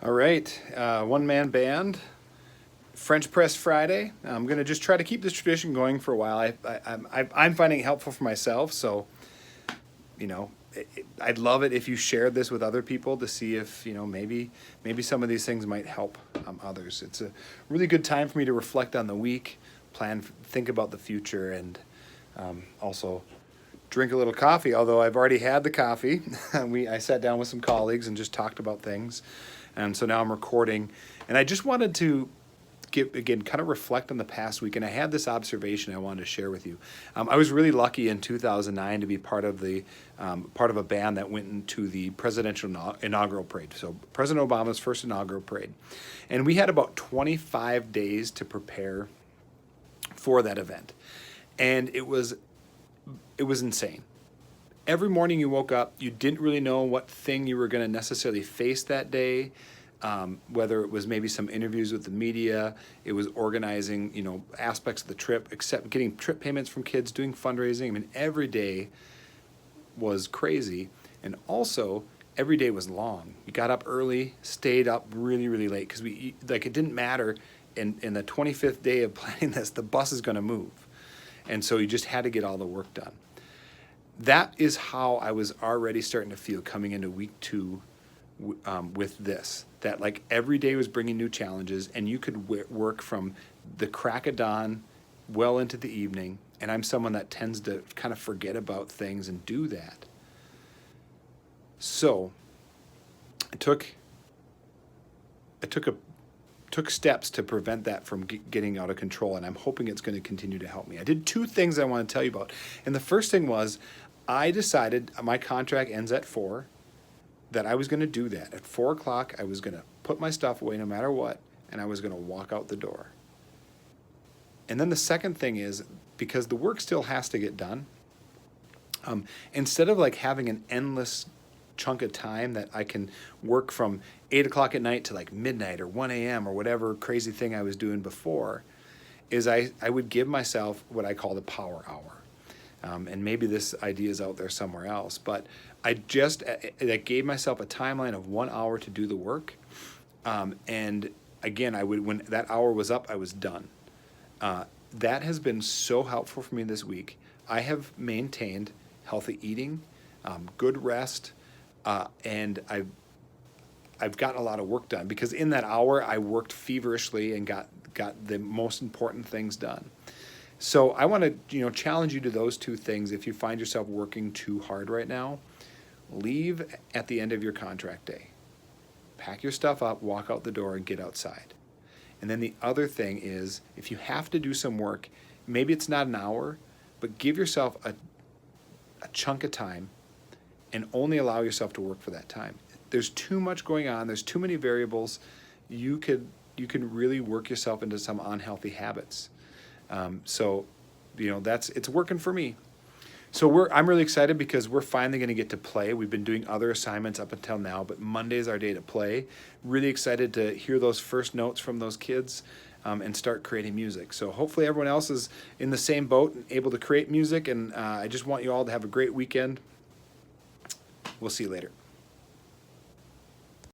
All right, one-man band, French Press Friday. I'm gonna just try to keep this tradition going for a while. I'm finding it helpful for myself, so you know, I'd love it if you shared this with other people to see if maybe some of these things might help others. It's a really good time for me to reflect on the week, think about the future, and also drink a little coffee. Although I've already had the coffee, I sat down with some colleagues and just talked about things, and so now I'm recording, and I just wanted to kind of reflect on the past week, and I had this observation I wanted to share with you. I was really lucky in 2009 to be part of a band that went into the presidential inaugural parade. So President Obama's first inaugural parade, and we had about 25 days to prepare for that event, and it was insane. Every morning you woke up, you didn't really know what thing you were going to necessarily face that day. Whether it was maybe some interviews with the media, it was organizing, aspects of the trip, except getting trip payments from kids, doing fundraising. I mean, every day was crazy, and also every day was long. You got up early, stayed up really, really late because it didn't matter. In the 25th day of planning this, the bus is going to move, and so you just had to get all the work done. That is how I was already starting to feel coming into week 2 with this, that like every day was bringing new challenges, and you could work from the crack of dawn well into the evening. And I'm someone that tends to kind of forget about things and do that. So I took steps to prevent that from getting out of control, and I'm hoping it's going to continue to help me. I did 2 things I want to tell you about. And the first thing was I decided my contract ends at 4, that I was going to do that. At 4 o'clock, I was going to put my stuff away no matter what, and I was going to walk out the door. And then the second thing is, because the work still has to get done, instead of like having an endless chunk of time that I can work from 8 o'clock at night to like midnight or 1 a.m. or whatever crazy thing I was doing before, is I would give myself what I call the power hour. And maybe this idea is out there somewhere else, but I gave myself a timeline of 1 hour to do the work. And again, when that hour was up, I was done. That has been so helpful for me this week. I have maintained healthy eating, good rest, and I've gotten a lot of work done because in that hour I worked feverishly and got the most important things done. So I want to challenge you to those 2 things. If you find yourself working too hard right now, leave at the end of your contract day. Pack your stuff up, walk out the door, and get outside. And then the other thing is, if you have to do some work, maybe it's not an hour, but give yourself a chunk of time and only allow yourself to work for that time. There's too much going on. There's too many variables. You can really work yourself into some unhealthy habits. So it's working for me. So I'm really excited because we're finally going to get to play. We've been doing other assignments up until now, but Monday is our day to play. Really excited to hear those first notes from those kids and start creating music. So hopefully everyone else is in the same boat and able to create music, and I just want you all to have a great weekend. We'll see you later.